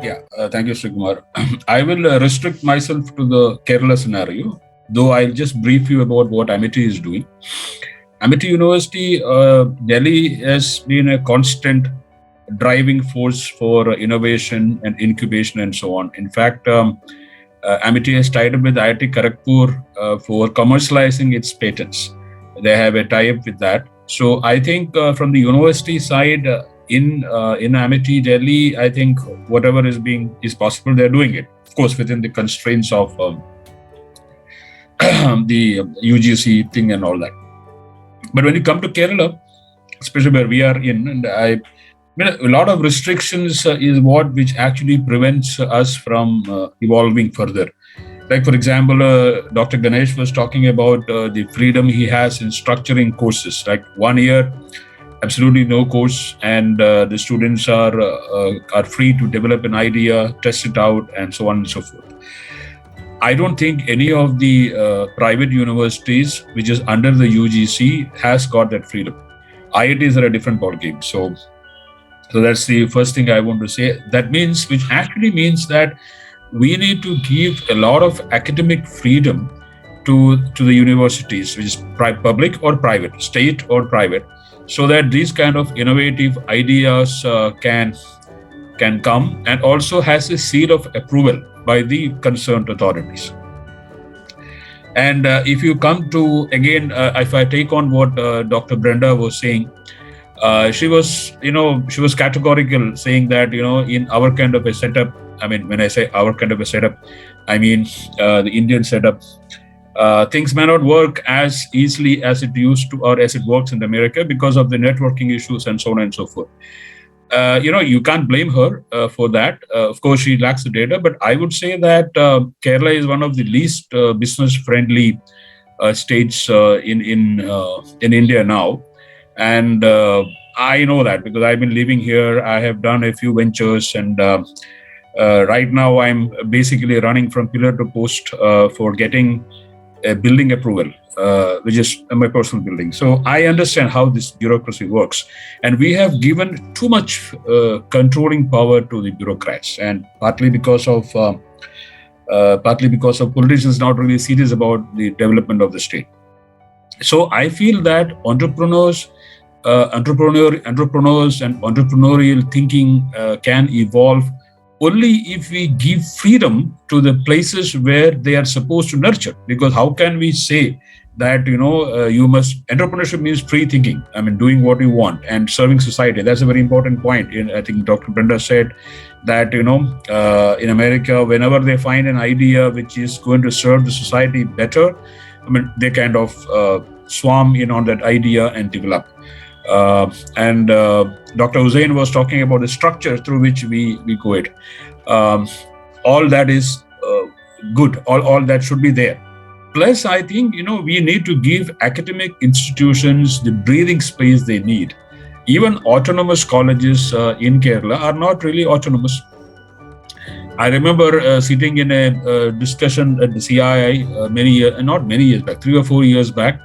Yeah, thank you, Srikumar. I will restrict myself to the Kerala scenario, though I'll just brief you about what Amity is doing. Amity University, Delhi has been a constant driving force for innovation and incubation and so on. In fact, Amity has tied up with IIT Kharagpur for commercializing its patents. They have a tie-up with that. So I think from the university side, in Amity Delhi, I think whatever is possible, they're doing it. Of course, within the constraints of the UGC thing and all that. But when you come to Kerala, especially where we are in, and a lot of restrictions is what which actually prevents us from evolving further. Like, for example, Dr. Ganesh was talking about the freedom he has in structuring courses. Like 1 year, absolutely no course, and the students are free to develop an idea, test it out, and so on and so forth. I don't think any of the private universities, which is under the UGC, has got that freedom. IITs are a different ballgame. So that's the first thing I want to say. Which actually means that we need to give a lot of academic freedom to the universities, which is public or private, state or private, so that these kind of innovative ideas can come and also has a seal of approval by the concerned authorities. And if you come to, again, if I take on what Dr. Brenda was saying, she was categorical, saying that, in our kind of a setup, I mean, when I say our kind of a setup, I mean the Indian setup, things may not work as easily as it used to or as it works in America because of the networking issues and so on and so forth. You can't blame her for that. Of course, she lacks the data, but I would say that Kerala is one of the least business-friendly states in India now. And I know that because I've been living here. I have done a few ventures, and right now I'm basically running from pillar to post for getting a building approval, which is my personal building. So I understand how this bureaucracy works, and we have given too much controlling power to the bureaucrats, and partly because of politicians not really serious about the development of the state. So I feel that entrepreneurs and entrepreneurial thinking can evolve only if we give freedom to the places where they are supposed to nurture. Because how can we say that entrepreneurship means free thinking? I mean, doing what you want and serving society. That's a very important point. I think Dr. Brenda said that in America, whenever they find an idea which is going to serve the society better, I mean, they kind of swarm in on that idea and develop. And Dr. Hussain was talking about the structure through which we go it. All that is good. All that should be there. Plus, I think, we need to give academic institutions the breathing space they need. Even autonomous colleges in Kerala are not really autonomous. I remember sitting in a discussion at the CII not many years back, 3 or 4 years back,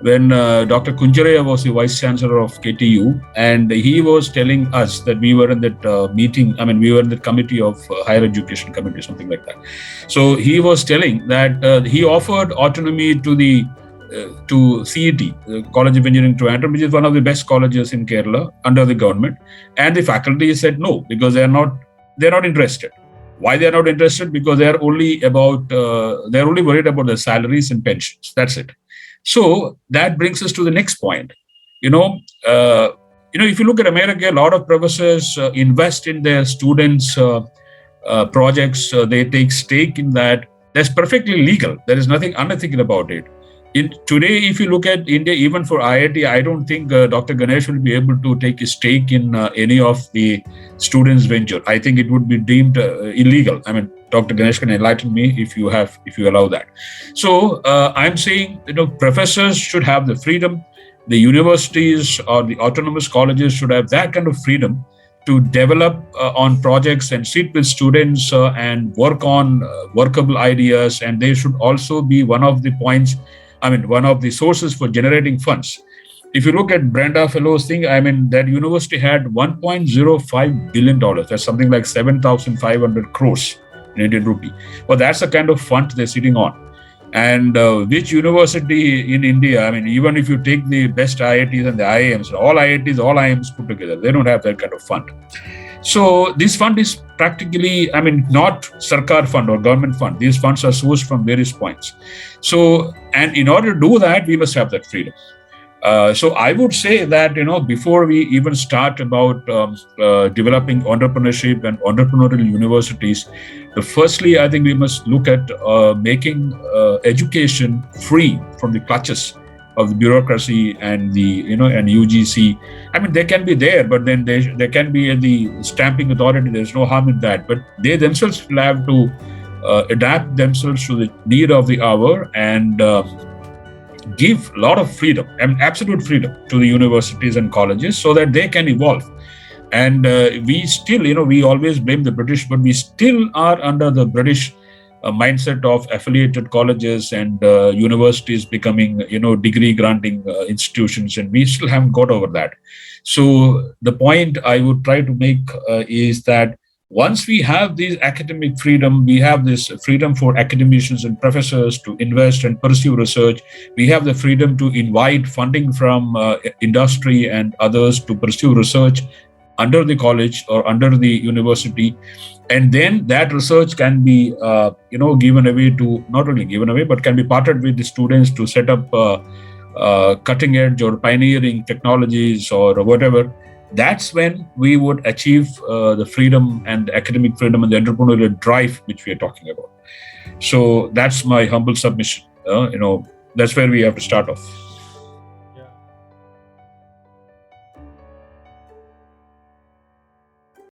when Dr. Kunjaraya was the vice chancellor of KTU, and he was telling us that we were in that meeting. I mean, we were in the committee of higher education committee, something like that. So he was telling that he offered autonomy to CET, the College of Engineering Trivandrum, which is one of the best colleges in Kerala under the government, and the faculty said no because they're not interested. Why they are not interested? Because they're only worried about their salaries and pensions. That's it. So that brings us to the next point. If you look at America, a lot of professors invest in their students' projects. They take stake in that. That's perfectly legal. There is nothing unethical about it. Today, if you look at India, even for IIT, I don't think Dr. Ganesh will be able to take a stake in any of the students' venture. I think it would be deemed illegal. I mean, Dr. Ganesh can enlighten me if you allow that. So I'm saying, professors should have the freedom. The universities or the autonomous colleges should have that kind of freedom to develop on projects and sit with students and work on workable ideas. And they should also be one of the sources for generating funds. If you look at Brenda Fellows thing, I mean, that university had $1.05 billion. That's something like 7,500 crores in Indian rupee. Well, that's the kind of fund they're sitting on. And which university in India, I mean, even if you take the best IITs and the IIMs, all IITs, all IIMs put together, they don't have that kind of fund. So this fund is practically, I mean, not Sarkar fund or government fund. These funds are sourced from various points. So, and in order to do that, we must have that freedom. So I would say that, before we even start about developing entrepreneurship and entrepreneurial universities, firstly, I think we must look at making education free from the clutches of the bureaucracy and the, and UGC. I mean, they can be there, but then they can be the stamping authority. There's no harm in that. But they themselves will have to adapt themselves to the need of the hour and give a lot of freedom, and absolute freedom to the universities and colleges so that they can evolve. And we still, we always blame the British, but we still are under the British mindset of affiliated colleges and universities becoming, degree granting institutions, and we still haven't got over that. So the point I would try to make is that once we have this academic freedom, we have this freedom for academicians and professors to invest and pursue research. We have the freedom to invite funding from industry and others to pursue research under the college or under the university. And then that research can be, given away to, not only given away, but can be partnered with the students to set up cutting edge or pioneering technologies or whatever. That's when we would achieve the freedom and academic freedom and the entrepreneurial drive which we are talking about. So that's my humble submission. That's where we have to start off.